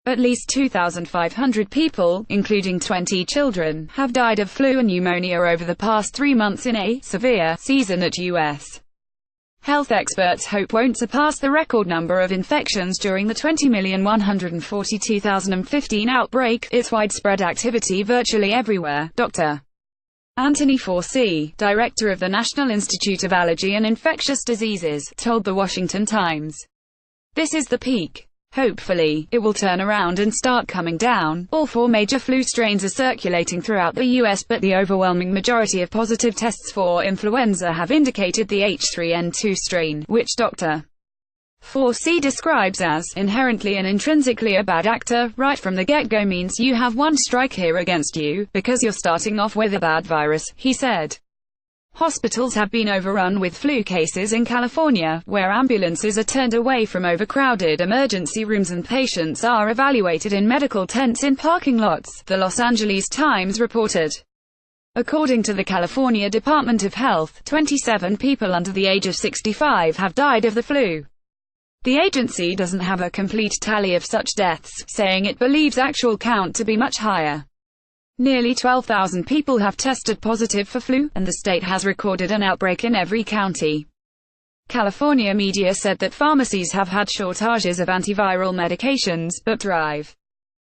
At least 2,500 people, including 20 children, have died of flu and pneumonia over the past 3 months in a severe season at U.S. health experts hope won't surpass the record number of infections during the 20,142,015 outbreak, its widespread activity virtually everywhere. Dr. Anthony Fauci, director of the National Institute of Allergy and Infectious Diseases, told The Washington Times, "This is the peak. Hopefully, it will turn around and start coming down. All 4 major flu strains are circulating throughout the U.S., but the overwhelming majority of positive tests for influenza have indicated the H3N2 strain, which Dr. Fauci describes as inherently and intrinsically a bad actor. Right from the get-go means you have one strike here against you, because you're starting off with a bad virus," he said. Hospitals have been overrun with flu cases in California, where ambulances are turned away from overcrowded emergency rooms and patients are evaluated in medical tents in parking lots, the Los Angeles Times reported. According to the California Department of Health, 27 people under the age of 65 have died of the flu. The agency doesn't have a complete tally of such deaths, saying it believes actual count to be much higher. Nearly 12,000 people have tested positive for flu, and the state has recorded an outbreak in every county. California media said that pharmacies have had shortages of antiviral medications, but Dr.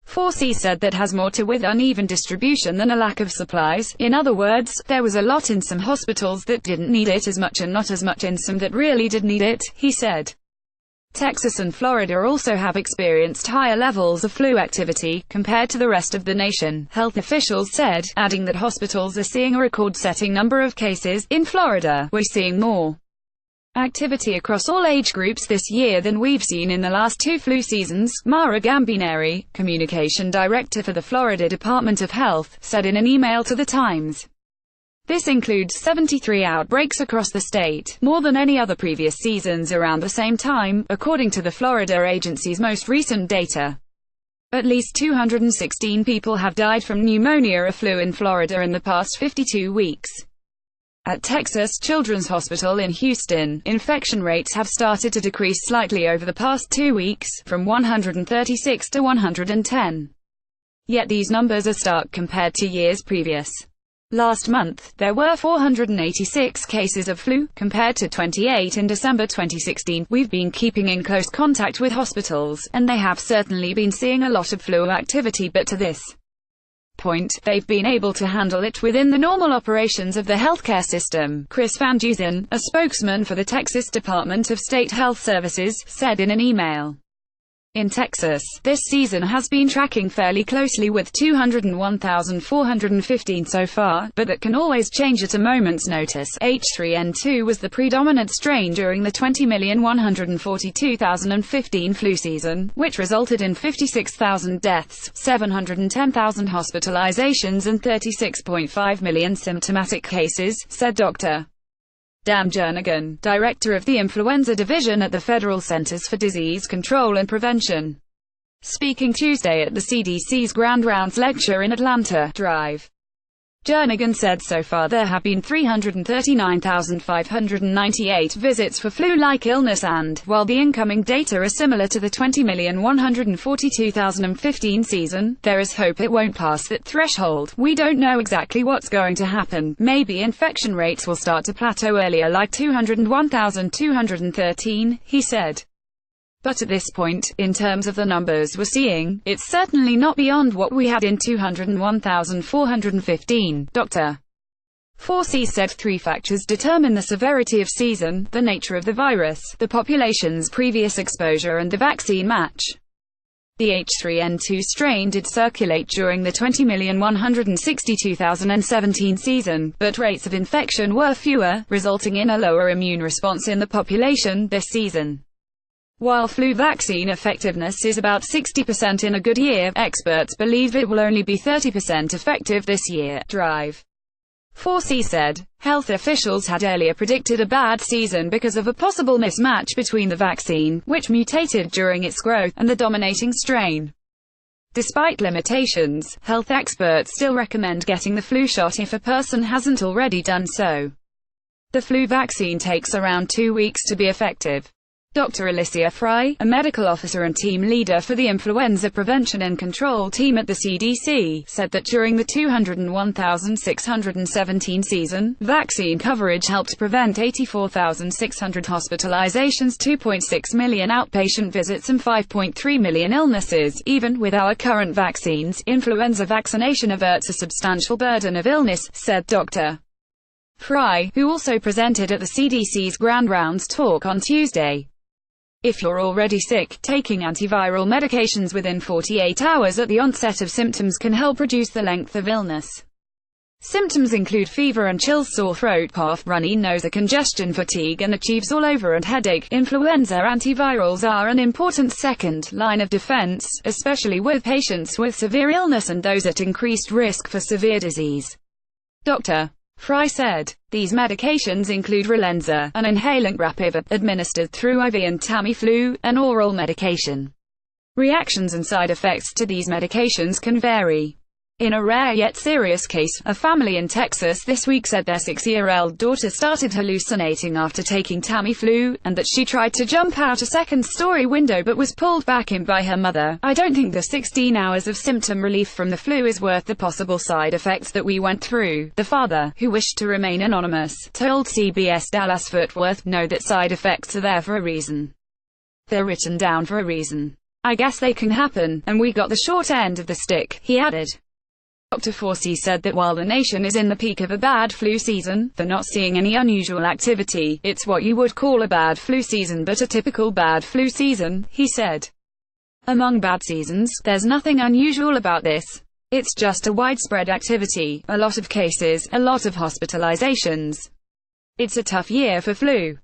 Fauci said that has more to with uneven distribution than a lack of supplies. In other words, there was a lot in some hospitals that didn't need it as much and not as much in some that really did need it, he said. Texas and Florida also have experienced higher levels of flu activity, compared to the rest of the nation, health officials said, adding that hospitals are seeing a record-setting number of cases. In Florida, we're seeing more activity across all age groups this year than we've seen in the last 2 flu seasons, Mara Gambineri, communication director for the Florida Department of Health, said in an email to The Times. This includes 73 outbreaks across the state, more than any other previous seasons around the same time, according to the Florida agency's most recent data. At least 216 people have died from pneumonia or flu in Florida in the past 52 weeks. At Texas Children's Hospital in Houston, infection rates have started to decrease slightly over the past 2 weeks, from 136 to 110. Yet these numbers are stark compared to years previous. Last month, there were 486 cases of flu, compared to 28 in December 2016. We've been keeping in close contact with hospitals, and they have certainly been seeing a lot of flu activity, but to this point, they've been able to handle it within the normal operations of the healthcare system. Chris Van Dusen, a spokesman for the Texas Department of State Health Services, said in an email. In Texas, this season has been tracking fairly closely with 201,415 so far, but that can always change at a moment's notice. H3N2 was the predominant strain during the 20,142,015 flu season, which resulted in 56,000 deaths, 710,000 hospitalizations and 36.5 million symptomatic cases, said Dr. Dan Jernigan, director of the Influenza Division at the Federal Centers for Disease Control and Prevention. Speaking Tuesday at the CDC's Grand Rounds lecture in Atlanta, Dr. Jernigan said so far there have been 339,598 visits for flu-like illness and, while the incoming data are similar to the 20,142,015 season, there is hope it won't pass that threshold. We don't know exactly what's going to happen. Maybe infection rates will start to plateau earlier like 201,213, he said. But at this point, in terms of the numbers we're seeing, it's certainly not beyond what we had in 201,415. Dr. Fauci said 3 factors determine the severity of season: the nature of the virus, the population's previous exposure and the vaccine match. The H3N2 strain did circulate during the 20,162,017 season, but rates of infection were fewer, resulting in a lower immune response in the population this season. While flu vaccine effectiveness is about 60% in a good year, experts believe it will only be 30% effective this year. Dr. Fauci said, health officials had earlier predicted a bad season because of a possible mismatch between the vaccine, which mutated during its growth, and the dominating strain. Despite limitations, health experts still recommend getting the flu shot if a person hasn't already done so. The flu vaccine takes around 2 weeks to be effective. Dr. Alicia Fry, a medical officer and team leader for the Influenza Prevention and Control Team at the CDC, said that during the 201,617 season, vaccine coverage helped prevent 84,600 hospitalizations, 2.6 million outpatient visits and 5.3 million illnesses. Even with our current vaccines, influenza vaccination averts a substantial burden of illness, said Dr. Fry, who also presented at the CDC's Grand Rounds talk on Tuesday. If you're already sick, taking antiviral medications within 48 hours at the onset of symptoms can help reduce the length of illness. Symptoms include fever and chills, sore throat, cough, runny nose, congestion, fatigue, and achieves all over and headache. Influenza antivirals are an important second line of defense, especially with patients with severe illness and those at increased risk for severe disease. Dr. Fry said, these medications include Relenza, an inhalant Rapiva, administered through IV, and Tamiflu, an oral medication. Reactions and side effects to these medications can vary. In a rare yet serious case, a family in Texas this week said their 6-year-old daughter started hallucinating after taking Tamiflu, and that she tried to jump out a second-story window but was pulled back in by her mother. I don't think the 16 hours of symptom relief from the flu is worth the possible side effects that we went through, the father, who wished to remain anonymous, told CBS Dallas-Fort Worth. Know that side effects are there for a reason. They're written down for a reason. I guess they can happen, and we got the short end of the stick, he added. Dr. Fauci said that while the nation is in the peak of a bad flu season, they're not seeing any unusual activity. It's what you would call a bad flu season, but a typical bad flu season, he said. Among bad seasons, there's nothing unusual about this. It's just a widespread activity, a lot of cases, a lot of hospitalizations. It's a tough year for flu.